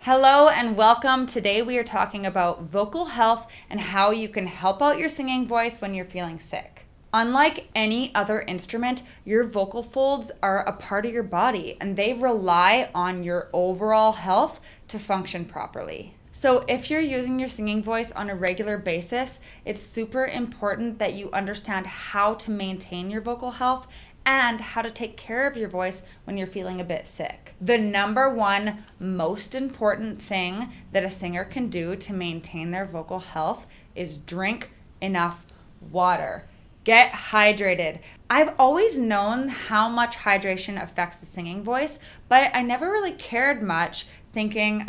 Hello and welcome. Today we are talking about vocal health and how you can help out your singing voice when you're feeling sick. Unlike any other instrument, your vocal folds are a part of your body and they rely on your overall health to function properly. So if you're using your singing voice on a regular basis, it's super important that you understand how to maintain your vocal health and how to take care of your voice when you're feeling a bit sick. The number one most important thing that a singer can do to maintain their vocal health is drink enough water. Get hydrated. I've always known how much hydration affects the singing voice, but I never really cared much, thinking,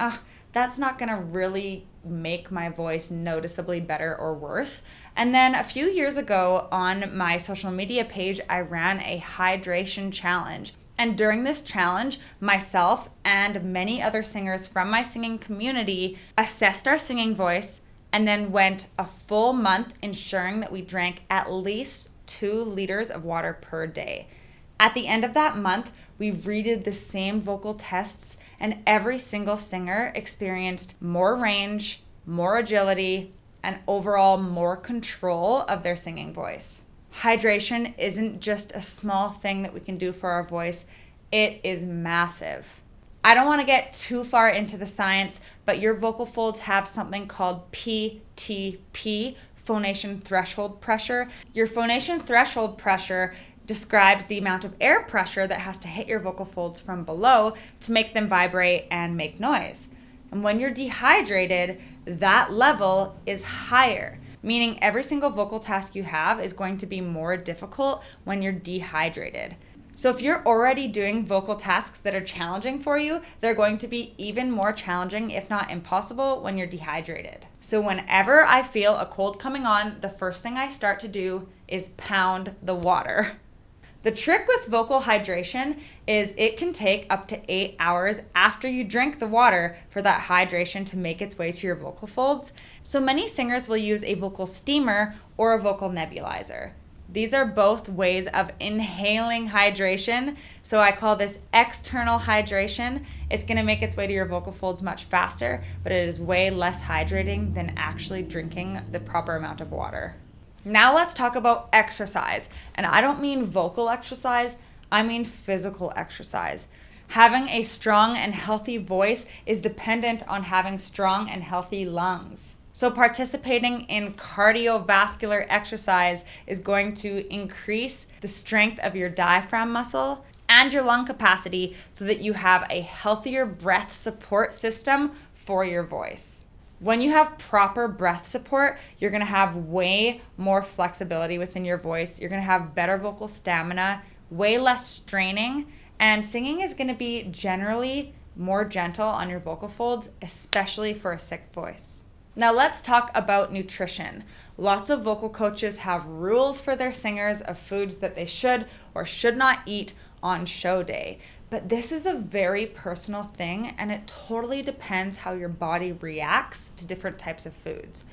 that's not gonna really make my voice noticeably better or worse. And then a few years ago on my social media page, I ran a hydration challenge. And during this challenge, myself and many other singers from my singing community assessed our singing voice and then went a full month ensuring that we drank at least 2 liters of water per day. At the end of that month, we redid the same vocal tests and every single singer experienced more range, more agility, and overall more control of their singing voice. Hydration isn't just a small thing that we can do for our voice, it is massive. I don't want to get too far into the science, but your vocal folds have something called PTP, phonation threshold pressure. Your phonation threshold pressure describes the amount of air pressure that has to hit your vocal folds from below to make them vibrate and make noise. And when you're dehydrated, that level is higher, meaning every single vocal task you have is going to be more difficult when you're dehydrated. So if you're already doing vocal tasks that are challenging for you, they're going to be even more challenging, if not impossible, when you're dehydrated. So whenever I feel a cold coming on, the first thing I start to do is pound the water. The trick with vocal hydration is it can take up to 8 hours after you drink the water for that hydration to make its way to your vocal folds. So many singers will use a vocal steamer or a vocal nebulizer. These are both ways of inhaling hydration. So I call this external hydration. It's going to make its way to your vocal folds much faster, but it is way less hydrating than actually drinking the proper amount of water. Now let's talk about exercise. And I don't mean vocal exercise, I mean physical exercise. Having a strong and healthy voice is dependent on having strong and healthy lungs. So participating in cardiovascular exercise is going to increase the strength of your diaphragm muscle and your lung capacity so that you have a healthier breath support system for your voice. When you have proper breath support, you're going to have way more flexibility within your voice. You're going to have better vocal stamina, way less straining, and singing is going to be generally more gentle on your vocal folds, especially for a sick voice. Now let's talk about nutrition. Lots of vocal coaches have rules for their singers of foods that they should or should not eat on show day. But this is a very personal thing and it totally depends how your body reacts to different types of foods.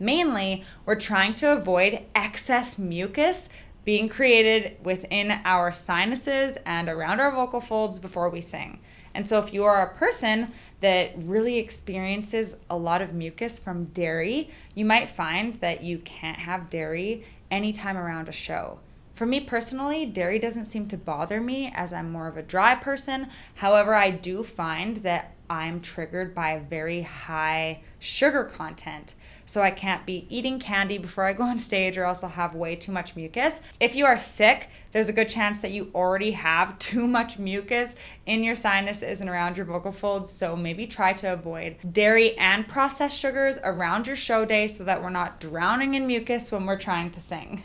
Mainly, we're trying to avoid excess mucus being created within our sinuses and around our vocal folds before we sing. And so if you are a person that really experiences a lot of mucus from dairy, you might find that you can't have dairy anytime around a show. For me personally, dairy doesn't seem to bother me as I'm more of a dry person. However, I do find that I'm triggered by a very high sugar content. So I can't be eating candy before I go on stage or else I'll have way too much mucus. If you are sick, there's a good chance that you already have too much mucus in your sinuses and around your vocal folds. So maybe try to avoid dairy and processed sugars around your show day so that we're not drowning in mucus when we're trying to sing.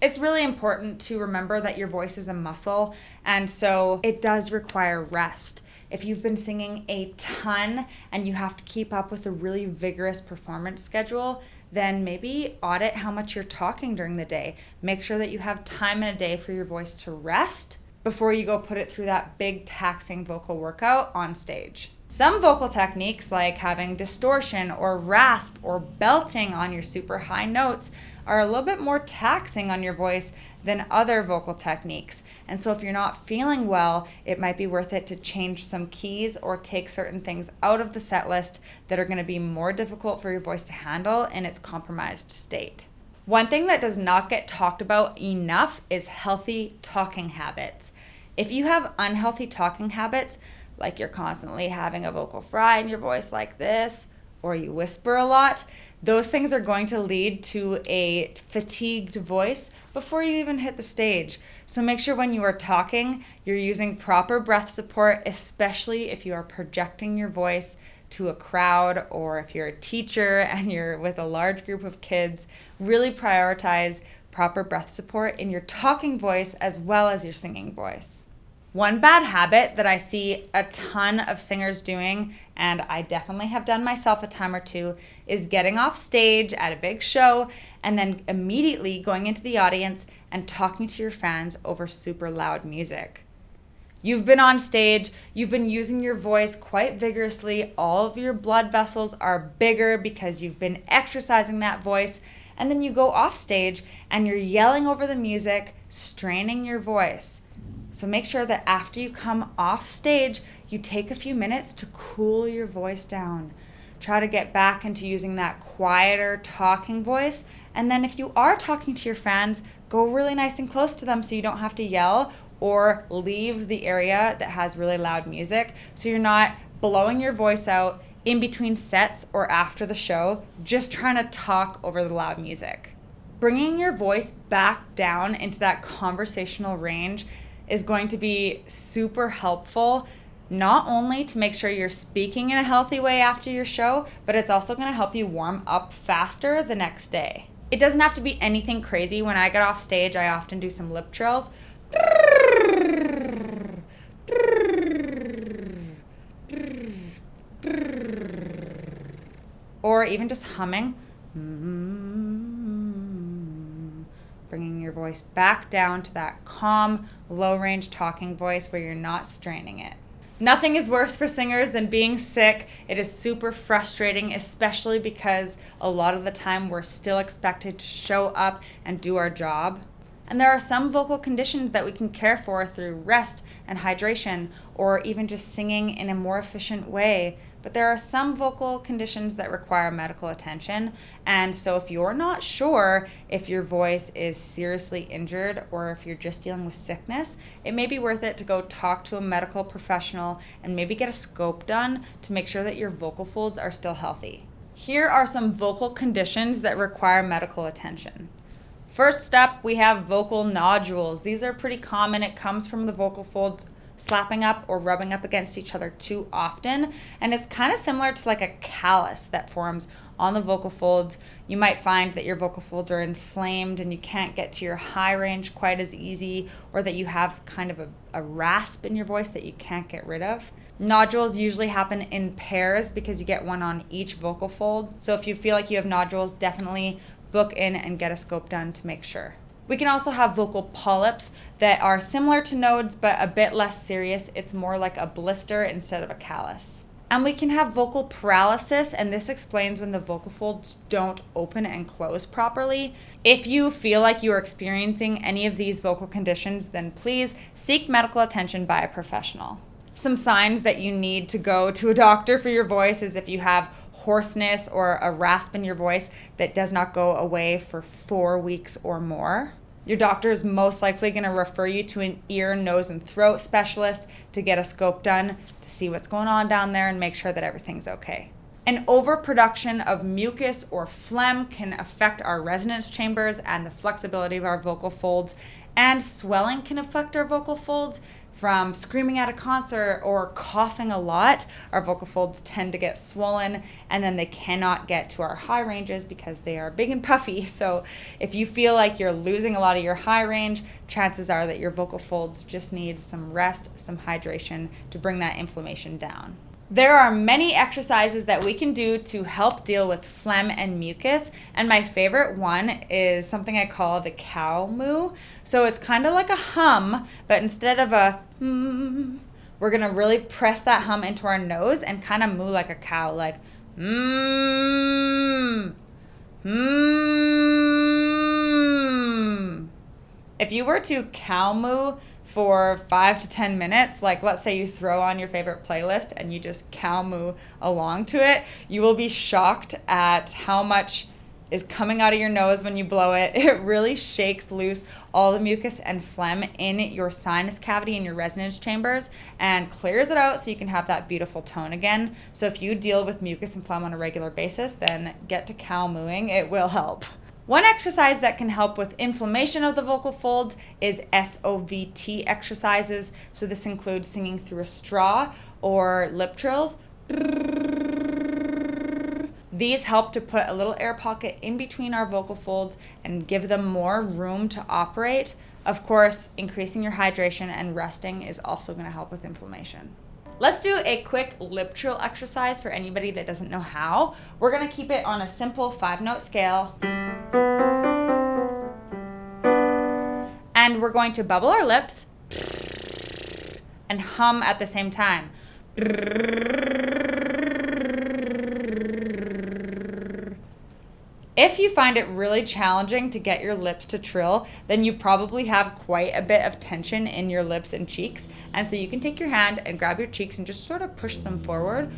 It's really important to remember that your voice is a muscle, and so it does require rest. If you've been singing a ton and you have to keep up with a really vigorous performance schedule, then maybe audit how much you're talking during the day. Make sure that you have time in a day for your voice to rest before you go put it through that big taxing vocal workout on stage. Some vocal techniques like having distortion or rasp or belting on your super high notes are a little bit more taxing on your voice than other vocal techniques. And so if you're not feeling well, it might be worth it to change some keys or take certain things out of the set list that are going to be more difficult for your voice to handle in its compromised state. One thing that does not get talked about enough is healthy talking habits. If you have unhealthy talking habits, like you're constantly having a vocal fry in your voice like this, or you whisper a lot, those things are going to lead to a fatigued voice before you even hit the stage. So make sure when you are talking, you're using proper breath support, especially if you are projecting your voice to a crowd, or if you're a teacher and you're with a large group of kids. Really prioritize proper breath support in your talking voice as well as your singing voice. One bad habit that I see a ton of singers doing, and I definitely have done myself a time or two, is getting off stage at a big show and then immediately going into the audience and talking to your fans over super loud music. You've been on stage, you've been using your voice quite vigorously, all of your blood vessels are bigger because you've been exercising that voice, and then you go off stage and you're yelling over the music, straining your voice. So make sure that after you come off stage, you take a few minutes to cool your voice down. Try to get back into using that quieter talking voice. And then if you are talking to your fans, go really nice and close to them so you don't have to yell or leave the area that has really loud music, so you're not blowing your voice out in between sets or after the show, just trying to talk over the loud music. Bringing your voice back down into that conversational range is going to be super helpful, not only to make sure you're speaking in a healthy way after your show, but it's also going to help you warm up faster the next day. It doesn't have to be anything crazy. When I get off stage, I often do some lip trills. Or even just humming. Bringing your voice back down to that calm, low-range talking voice where you're not straining it. Nothing is worse for singers than being sick. It is super frustrating, especially because a lot of the time we're still expected to show up and do our job. And there are some vocal conditions that we can care for through rest and hydration, or even just singing in a more efficient way. But there are some vocal conditions that require medical attention. And so if you're not sure if your voice is seriously injured or if you're just dealing with sickness, it may be worth it to go talk to a medical professional and maybe get a scope done to make sure that your vocal folds are still healthy. Here are some vocal conditions that require medical attention. First up, we have vocal nodules. These are pretty common. It comes from the vocal folds slapping up or rubbing up against each other too often. And it's kind of similar to like a callus that forms on the vocal folds. You might find that your vocal folds are inflamed and you can't get to your high range quite as easy, or that you have kind of a rasp in your voice that you can't get rid of. Nodules usually happen in pairs because you get one on each vocal fold. So if you feel like you have nodules, definitely book in and get a scope done to make sure. We can also have vocal polyps that are similar to nodes but a bit less serious. It's more like a blister instead of a callus. And we can have vocal paralysis, and this explains when the vocal folds don't open and close properly. If you feel like you are experiencing any of these vocal conditions, then please seek medical attention by a professional. Some signs that you need to go to a doctor for your voice is if you have hoarseness or a rasp in your voice that does not go away for 4 weeks or more. Your doctor is most likely going to refer you to an ear, nose, and throat specialist to get a scope done to see what's going on down there and make sure that everything's okay. An overproduction of mucus or phlegm can affect our resonance chambers and the flexibility of our vocal folds, and swelling can affect our vocal folds. From screaming at a concert or coughing a lot, our vocal folds tend to get swollen, and then they cannot get to our high ranges because they are big and puffy. So if you feel like you're losing a lot of your high range, chances are that your vocal folds just need some rest, some hydration to bring that inflammation down. There are many exercises that we can do to help deal with phlegm and mucus, and my favorite one is something I call the cow moo. So it's kind of like a hum, but instead of a we're gonna really press that hum into our nose and kind of moo like a cow, like If you were to cow moo for 5 to 10 minutes, like let's say you throw on your favorite playlist and you just cow moo along to it, you will be shocked at how much is coming out of your nose when you blow it. It really shakes loose all the mucus and phlegm in your sinus cavity and your resonance chambers and clears it out so you can have that beautiful tone again. So if you deal with mucus and phlegm on a regular basis, then get to cow mooing. It will help. One exercise that can help with inflammation of the vocal folds is SOVT exercises. So this includes singing through a straw or lip trills. These help to put a little air pocket in between our vocal folds and give them more room to operate. Of course, increasing your hydration and resting is also going to help with inflammation. Let's do a quick lip trill exercise for anybody that doesn't know how. We're going to keep it on a simple 5-note scale. And we're going to bubble our lips and hum at the same time. If you find it really challenging to get your lips to trill, then you probably have quite a bit of tension in your lips and cheeks. And so you can take your hand and grab your cheeks and just sort of push them forward.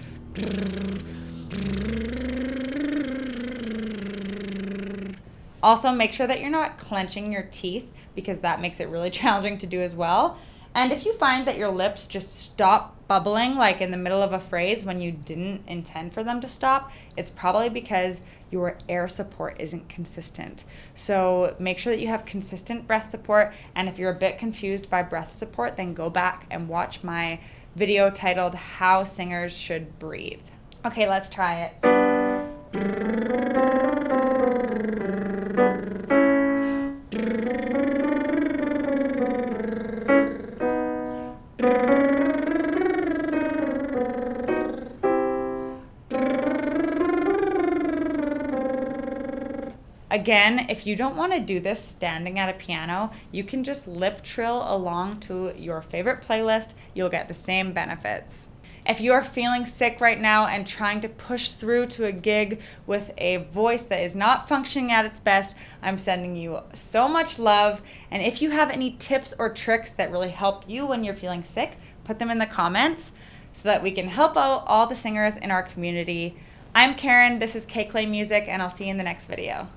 Also, make sure that you're not clenching your teeth because that makes it really challenging to do as well. And if you find that your lips just stop bubbling, like in the middle of a phrase when you didn't intend for them to stop, it's probably because your air support isn't consistent. So make sure that you have consistent breath support. And if you're a bit confused by breath support, then go back and watch my video titled How Singers Should Breathe. Okay, let's try it. Again, if you don't want to do this standing at a piano, you can just lip trill along to your favorite playlist. You'll get the same benefits. If you are feeling sick right now and trying to push through to a gig with a voice that is not functioning at its best, I'm sending you so much love. And if you have any tips or tricks that really help you when you're feeling sick, put them in the comments so that we can help out all the singers in our community. I'm Karen, this is KClay Music, and I'll see you in the next video.